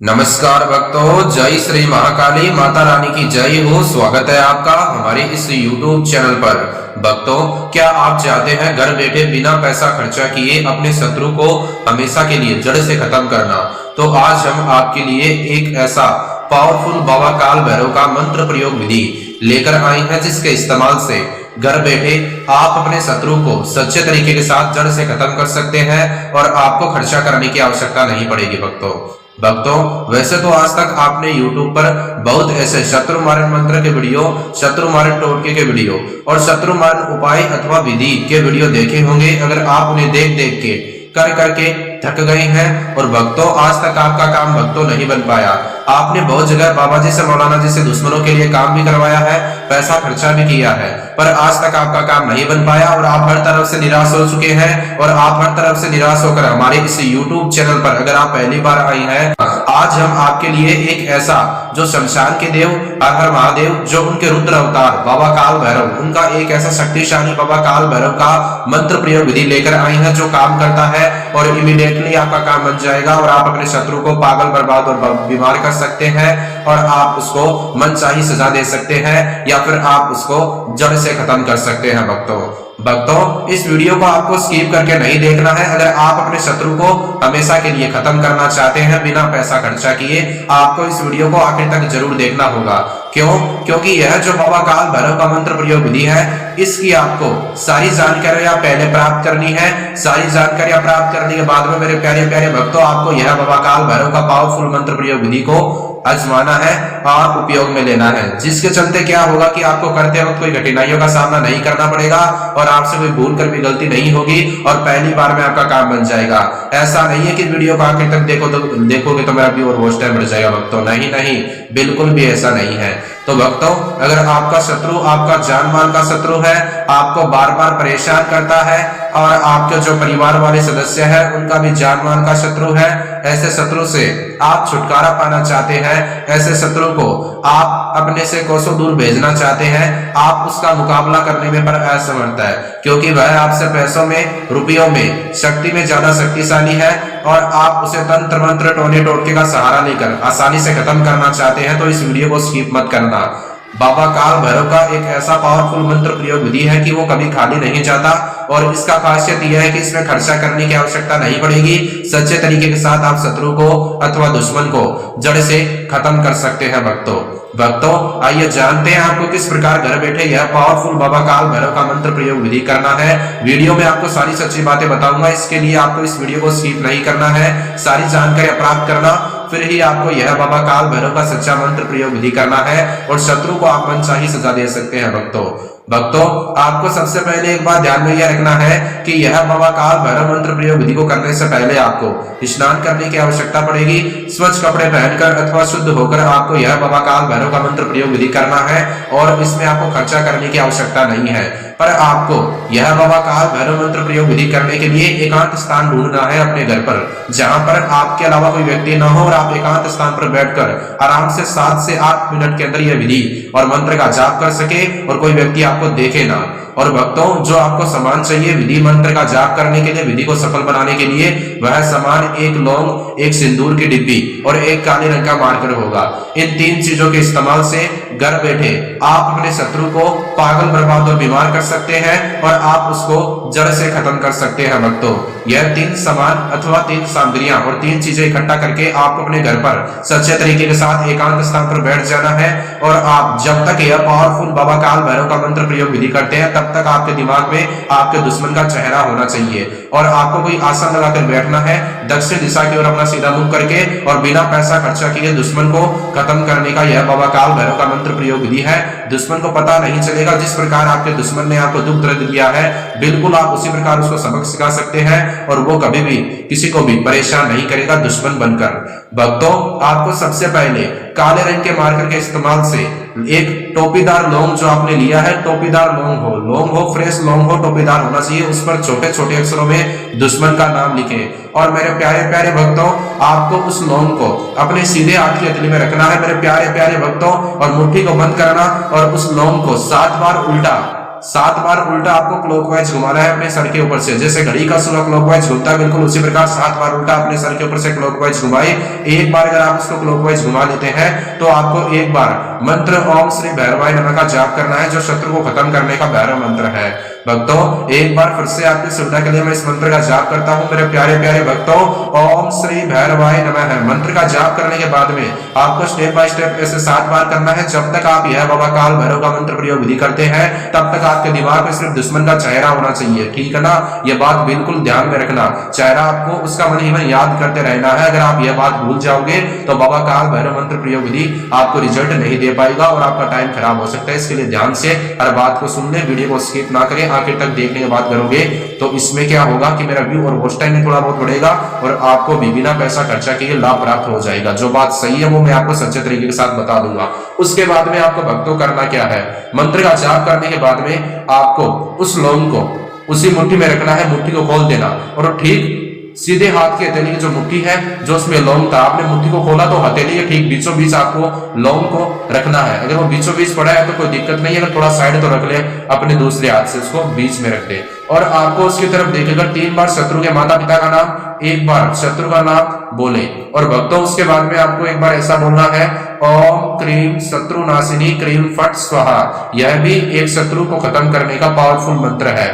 नमस्कार भक्तों, जय श्री महाकाली माता रानी की जय हो। स्वागत है आपका हमारे इस YouTube चैनल पर। भक्तों, क्या आप चाहते हैं घर बैठे बिना पैसा खर्चा किए अपने शत्रु को हमेशा के लिए जड़ से खत्म करना? तो आज हम आपके लिए एक ऐसा पावरफुल बाबा काल भैरव का मंत्र प्रयोग विधि लेकर आए हैं, जिसके इस्तेमाल से घर बैठे आप अपने शत्रु को सच्चे तरीके के साथ जड़ से खत्म कर सकते हैं और आपको खर्चा करने की आवश्यकता नहीं पड़ेगी। भक्तों, वैसे तो आज तक आपने YouTube पर बहुत ऐसे शत्रु मारण मंत्र के वीडियो, शत्रु मारण टोटके के वीडियो और शत्रु मारण उपाय अथवा विधि के वीडियो देखे होंगे। अगर आप उन्हें देख देख के कर करके थक गए हैं और भक्तों आज तक आपका काम भक्तों नहीं बन पाया, आपने बहुत जगह बाबा जी से, मौलाना जी से, दुश्मनों के लिए काम भी करवाया है, पैसा खर्चा भी किया है, पर आज तक आपका काम नहीं बन पाया और आप हर तरफ से निराश हो चुके हैं। और आप हर तरफ से निराश होकर हमारे इस YouTube चैनल पर अगर आप पहली बार आई हैं, आज हम आपके लिए एक ऐसा जो शमशान के देव हर हर महादेव, जो उनके रुद्र अवतार बाबा काल भैरव, उनका एक ऐसा शक्तिशाली बाबा काल भैरव का मंत्र प्रयोग विधि लेकर आए हैं जो काम करता है और इमीडिएटली आपका काम बन जाएगा और आप अपने शत्रु को पागल, बर्बाद और बीमार कर सकते हैं और आप उसको मनचाही सजा दे सकते हैं या फिर आप उसको जड़ से खत्म कर सकते हैं। भक्तों, इस वीडियो को आपको स्किप करके नहीं देखना है। अगर आप अपने शत्रु को हमेशा के लिए खत्म करना चाहते हैं बिना पैसा खर्चा किए, आपको इस वीडियो को आखिर तक जरूर देखना होगा। क्यों? क्योंकि यह जो बाबा काल भैरव का मंत्र प्रयोग विधि है, इसकी आपको सारी जानकारियां पहले प्राप्त करनी है। सारी जानकारियां प्राप्त करने के बाद में मेरे प्यारे प्यारे भक्तों, आपको यह बाबा काल भैरव का पावरफुल मंत्र प्रयोग विधि को आजमाना है और उपयोग में लेना है, जिसके चलते क्या होगा कि आपको करते वक्त कोई कठिनाइयों का सामना नहीं करना पड़ेगा और आपसे कोई भूल कर भी गलती नहीं होगी और पहली बार में आपका काम बन जाएगा। ऐसा नहीं है कि वीडियो को आखिर तक देखोगे तो मेरा व्यूअर वॉच टाइम बढ़ जाएगा। भक्तों, नहीं, बिल्कुल भी ऐसा नहीं है। तो भक्तों, अगर आपका शत्रु आपका जान माल का शत्रु है, आपको बार बार परेशान करता है और आपके जो परिवार वाले सदस्य हैं उनका भी जान माल का शत्रु है, ऐसे शत्रु से आप छुटकारा पाना चाहते हैं, ऐसे शत्रु को आप अपने से कोसों दूर भेजना चाहते हैं, आप उसका मुकाबला करने में पर असमर्थ है, क्योंकि वह आपसे पैसों में, रुपयों में, शक्ति में ज्यादा शक्तिशाली है और आप उसे तंत्र मंत्र टोने टोटके का सहारा लेकर आसानी से खत्म करना चाहते हैं। तो इस वीडियो को स्किप मत करना। बाबा काल भैरव का एक ऐसा पावरफुल मंत्र प्रयोग विधि है कि वो कभी खाली नहीं जाता और इसका खासियत यह है कि इसमें खर्चा करने की आवश्यकता नहीं पड़ेगी। सच्चे तरीके के साथ आप शत्रु को अथवा दुश्मन को जड़ से खत्म कर सकते हैं। भक्तों, आइए जानते हैं आपको किस प्रकार घर बैठे यह पावरफुल बाबा काल भैरव का मंत्र प्रयोग विधि करना है। वीडियो में आपको सारी सच्ची बातें बताऊंगा, इसके लिए आपको इस वीडियो को स्किप नहीं करना है, सारी जानकारी प्राप्त करना, फिर ही आपको यह बाबा काल भैरव का सच्चा मंत्र प्रयोग विधि करना है और शत्रु को आप मनचाही सजा दे सकते हैं। भक्तों, आपको सबसे पहले एक बात ध्यान में यह रखना है कि यह बाबा काल भैरव मंत्र प्रयोग विधि को करने से पहले आपको स्नान करने की आवश्यकता पड़ेगी। स्वच्छ कपड़े पहनकर अथवा शुद्ध होकर आपको यह बाबा काल भैरव का मंत्र प्रयोग विधि करना है और इसमें आपको खर्चा करने की आवश्यकता नहीं है। पर आपको यह बाबा काल भैरव मंत्र प्रयोग विधि करने के लिए एकांत स्थान ढूंढना है अपने घर पर, जहां पर आपके अलावा कोई व्यक्ति न हो और आप एकांत स्थान पर बैठकर आराम से 7 से 8 मिनट के अंदर यह विधि और मंत्र का जाप कर सके और कोई व्यक्ति आपको देखे ना। और भक्तों, जो आपको सामान चाहिए विधि मंत्र का जाप करने के लिए, विधि को सफल बनाने के लिए, वह सामान एक लौंग, एक सिंदूर की डिब्बी और एक काले रंग का मार्कर होगा। इन 3 चीजों के इस्तेमाल से घर बैठे आप अपने शत्रु को पागल, बर्बाद और बीमार कर सकते हैं और आप उसको जड़ से खत्म कर सकते हैं। भक्तों, यह 3 सामान अथवा 3 सामग्रियां और 3 चीजें इकट्ठा करके आपको अपने घर पर सच्चे तरीके के साथ एकांत स्थान पर बैठ जाना है और आप जब तक यह पावरफुल बाबा काल भैरव का मंत्र प्रयोग विधि करते हैं, तब तक आपके दिमाग में आपके दुश्मन का चेहरा होना चाहिए और आपको कोई आसन लगाकर बैठना है, दक्षिण दिशा की ओर अपना सीधा मुख करके, और बिना पैसा खर्चा किए दुश्मन को खत्म करने का यह बाबा काल भैरव का मंत्र प्रयोग विधि है। दुश्मन को पता नहीं चलेगा। जिस प्रकार आपके दुश्मन ने आपको दुख दर्द दिया है, बिल्कुल आप उसी प्रकार उसको सबक सिखा सकते हैं और वो कभी भी किसी को भी परेशान नहीं करेगा दुश्मन बनकर। भक्तों, आपको सबसे पहले काले रंग के मार्कर के इस्तेमाल से एक टोपीदार लौंग जो आपने लिया है, टोपीदार लौंग हो, फ्रेश लौंग हो, टोपीदार होना चाहिए, उस पर छोटे छोटे अक्षरों में दुश्मन का नाम लिखें। और मेरे प्यारे प्यारे भक्तों, आपको उस लौंग को अपने सीधे हाथ की हथेली में रखना है मेरे प्यारे प्यारे भक्तों, और मुट्ठी को बंद करना और उस लौंग को 7 बार उल्टा 7 बार उल्टा आपको क्लॉकवाइज घुमाना है अपने सर के ऊपर से, जैसे घड़ी का सूरा क्लॉकवाइज घूमता है बिल्कुल उसी प्रकार 7 बार उल्टा अपने सर के ऊपर से क्लॉकवाइज घुमाए। एक बार अगर आप उसको क्लॉकवाइज घुमा लेते हैं तो आपको एक बार मंत्र ओम श्री भैरवाय नमः का जाप करना है, जो शत्रु को खत्म करने का भैरव मंत्र है। भक्तों एक बार फिर से आपकी सुविधा के लिए मैं इस मंत्र का जाप करता हूं मेरे प्यारे प्यारे भक्तों। ओम श्री भैरवाय नमः है। मंत्र का जाप करने के बाद में आपको स्टेप बाय स्टेप ऐसे 7 बार करना है। जब तक आप यह बाबा काल भैरव का मंत्र प्रयोग विधि करते हैं तब तक आपके दिमाग में सिर्फ दुश्मन का चेहरा होना चाहिए, ठीक है ना। यह बात बिल्कुल ध्यान में रखना, चेहरा आपको उसका मन ही मन याद करते रहना है। अगर आप यह बात भूल जाओगे तो बाबा काल भैरव मंत्र प्रयोग विधि आपको रिजल्ट नहीं दे पाएगा और आपका टाइम खराब हो सकता है। इसके लिए ध्यान से हर बात को सुन ले, वीडियो को स्किप ना करें, आखिर तक देखने के बाद करोगे तो इसमें क्या होगा कि मेरा व्यू और वॉच टाइम में थोड़ा बहुत बढ़ेगा और आपको भी बिना पैसा खर्चा किए लाभ प्राप्त हो जाएगा। जो बात सही है वो मैं आपको सच्चे तरीके के साथ बता दूंगा। उसके बाद में आपको भक्तों करना क्या है, मंत्र का जाप करने के बाद में आपको उस लौंग को उसी मुट्ठी में रखना है, मुट्ठी को खोल देना और ठीक सीधे हाथ की हथेली की जो मुट्ठी है जो उसमें लौंग था, आपने मुट्ठी को खोला तो हथेली के ठीक बीचों बीच आपको लौंग को रखना है। अगर वो बीचों बीच पड़ा है तो कोई दिक्कत नहीं है, अगर थोड़ा साइड तो रख ले, अपने दूसरे हाथ से उसको बीच में रख दे और आपको उसकी तरफ देखेकर 3 बार शत्रु के माता पिता का नाम, 1 बार शत्रु का नाम बोले और भक्तों उसके बाद में आपको एक बार ऐसा बोलना है ओम क्रीम शत्रु नाशिनी क्रीम फट स्वाहा। यह भी एक शत्रु को खत्म करने का पावरफुल मंत्र है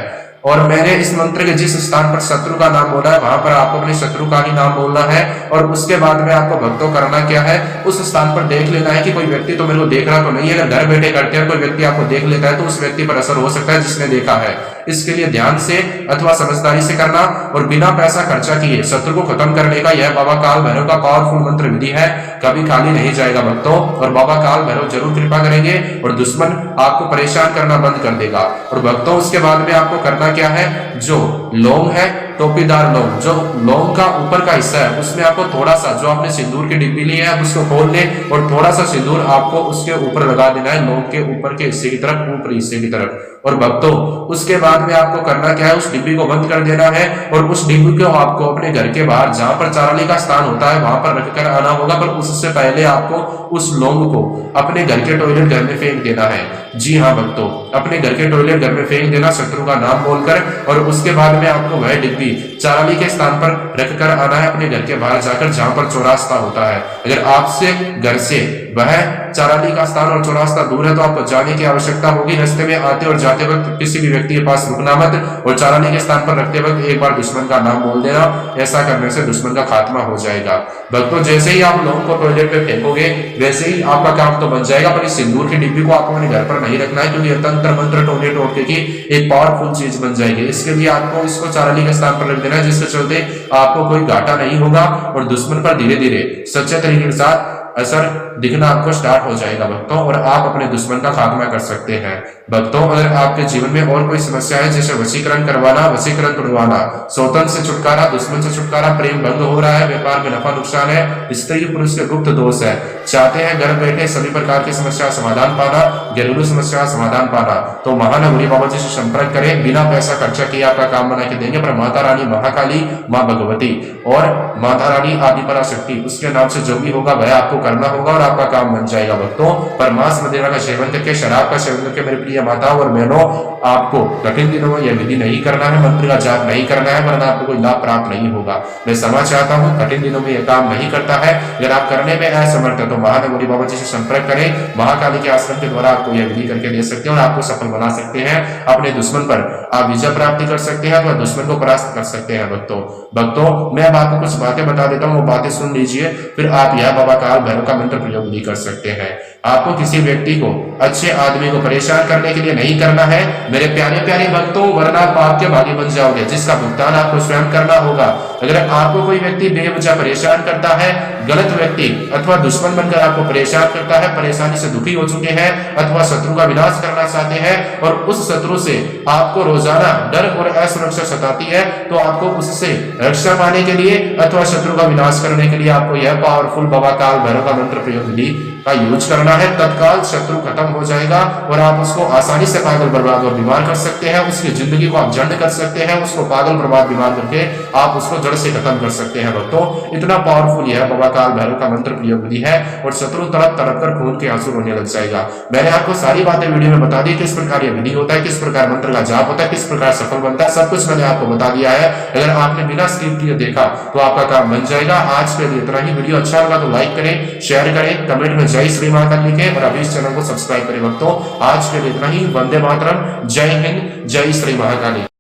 और मैंने इस मंत्र के जिस स्थान पर शत्रु का नाम बोला है वहां पर आपको अपने शत्रु का ही नाम बोलना है और उसके बाद में आपको भक्तों करना क्या है, उस स्थान पर देख लेना है कि कोई व्यक्ति तो मेरे को देख रहा तो नहीं है। अगर घर बैठे करते हैं कोई व्यक्ति आपको देख लेता है तो उस व्यक्ति पर असर हो सकता है जिसने देखा है। इसके लिए ध्यान से अथवा समझदारी से करना और बिना पैसा खर्चा किए शत्रु को खत्म करने का यह बाबा काल भैरव का पावरफुल मंत्र विधि है। कभी खाली नहीं जाएगा भक्तों और बाबा काल भैरव जरूर कृपा करेंगे और दुश्मन आपको परेशान करना बंद कर देगा। और भक्तों उसके बाद में आपको करना क्या है, जो लौंग है टोपीदार लौंग, जो लौंग का ऊपर का हिस्सा है उसमें आपको थोड़ा सा जो आपने सिंदूर की डिब्बी ली है आप उसको खोल ले और थोड़ा सा सिंदूर आपको उसके ऊपर लगा देना है, लौंग के ऊपर के हिस्से की तरफ, ऊपरी हिस्से की तरफ। और भक्तों उसके बाद में आपको करना क्या है, उस डिब्बी को बंद कर देना है और उस डिब्बी को आपको अपने घर के बाहर जहां पर चाराली का स्थान होता है वहां पर रखकर आना होगा, पर उससे पहले आपको उस लौंग को अपने घर के टॉयलेट घर में फेंक देना है। जी हाँ भक्तों, अपने घर के टॉयलेट घर में फेंक देना शत्रु का नाम बोलकर और उसके बाद में आपको वह डिब्बी चाराली के स्थान पर रखकर आना है अपने घर के बाहर जाकर जहां पर चौरास्ता होता है। अगर आपसे घर से वह चाराली का स्थान और चौरास्ता दूर है तो आपको जाने की आवश्यकता होगी। रास्ते में आते और जाते वक्त किसी भी व्यक्ति के पास रुकना मत और चाराली के स्थान पर रखते वक्त एक बार दुश्मन का नाम बोल देना। ऐसा करने से दुश्मन का खात्मा हो जाएगा। भक्तों जैसे ही आप लोगों को टॉयलेट पे फेंकोगे वैसे ही आपका काम तो बन जाएगा, पर इस सिंदूर की डिब्बी को आपको अपने घर पर नहीं रखना है क्योंकि यह तंत्र मंत्र टोने टोटके की एक पावरफुल चीज बन जाएगी। इसके लिए आपको इसको चाराली के स्थान पर रख देना है, जिसके चलते आपको कोई घाटा नहीं होगा और दुश्मन पर धीरे धीरे सच्चे तरीके के साथ असर दिखना आपको स्टार्ट हो जाएगा भक्तों और आप अपने दुश्मन का खात्मा कर सकते हैं। भक्तों अगर आपके जीवन में और कोई समस्या है जैसे वशीकरण करवाना, वशीकरण तोड़वाना, सौतन से छुटकारा, दुश्मन से छुटकारा, प्रेम भंग हो रहा है, व्यापार में नफा नुकसान है, स्त्री पुरुष के गुप्त दोष है, चाहते हैं घर बैठे सभी प्रकार की समस्या समाधान पाना, घरेलू समस्या समाधान पाना, तो महानगरी बाबा जी से संपर्क करें। बिना पैसा खर्चा किए आपका काम बना के देंगे। पर माता रानी महाकाली, माँ भगवती और माता रानी आदि पराशक्ति उसके नाम से जो भी होगा वह आपको करना होगा और आपका काम बन जाएगा भक्तों। पर मांस मदिरा का सेवन करके, शराब का सेवन करके मेरे प्रिय माताओं और बहनों आपको कठिन दिनों में यह विधि नहीं करना है, मंत्र का जाप नहीं करना है, वरना आपको कोई लाभ प्राप्त नहीं होगा। मैं समझ चाहता हूँ कठिन दिनों में यह काम नहीं करता है। अगर आप करने में असमर्थ है तो महानगरी बाबा जी से संपर्क करें। महाकाली के आश्रम के द्वारा आपको यह विधि करके दे सकते हैं और आपको सफल बना सकते हैं। अपने दुश्मन पर आप विजय प्राप्ति कर सकते हैं, तो दुश्मन को परास्त कर सकते हैं। भक्तों मैं अब आपको कुछ बातें बता देता हूँ, वो बातें सुन लीजिए, फिर आप यह बाबा काल भैरव का मंत्र प्रयोग भी कर सकते हैं। आपको किसी व्यक्ति को, अच्छे आदमी को परेशान करने के लिए नहीं करना है मेरे प्यारे प्यारे भक्तों, वरना आप पाप के भागी बन जाओगे, जिसका भुगतान आपको स्वयं करना होगा। अगर आपको कोई व्यक्ति बेवजह परेशान करता है, गलत व्यक्ति अथवा दुश्मन बनकर आपको परेशान करता है, परेशानी से दुखी हो चुके हैं अथवा शत्रु का विनाश करना चाहते हैं और उस शत्रु से आपको रोजाना डर और असुरक्षा सताती है, तो आपको उससे रक्षा पाने के लिए अथवा शत्रु का विनाश करने के लिए आपको यह पावरफुल बाबा काल भैरव का मंत्र प्रयोग विधि का यूज करना है, तत्काल शत्रु खत्म हो जाएगा और आप उसको आसानी से पागल बर्बाद और बीमार कर सकते हैं। उसकी जिंदगी को आप जंड कर सकते हैं, उसको पागल बर्बाद बीमार करके आप उसको जड़ से खत्म कर सकते हैं। भक्तों, इतना पावरफुल यह बाबा काल भैरव का मंत्र प्रयोग विधि है और शत्रु तड़प तड़प कर खून के आंसू रोने लग जाएगा। मैंने आपको सारी बातें वीडियो में बता दी, किस प्रकार यह विधि होता है, किस प्रकार मंत्र का जाप होता है, किस प्रकार सफल बनता है, सब कुछ मैंने आपको बता दिया है। अगर आपने बिना स्किप किए देखा तो आपका काम बन जाएगा। आज के लिए इतना ही। वीडियो अच्छा लगा तो लाइक करें, शेयर करें, कमेंट में जय श्री महाकाल लिखें और अभी इस चैनल को सब्सक्राइब करें। भक्तों, आज के लिए इतना ही। वंदे मातरम, जय हिंद, जय श्री महाकाली।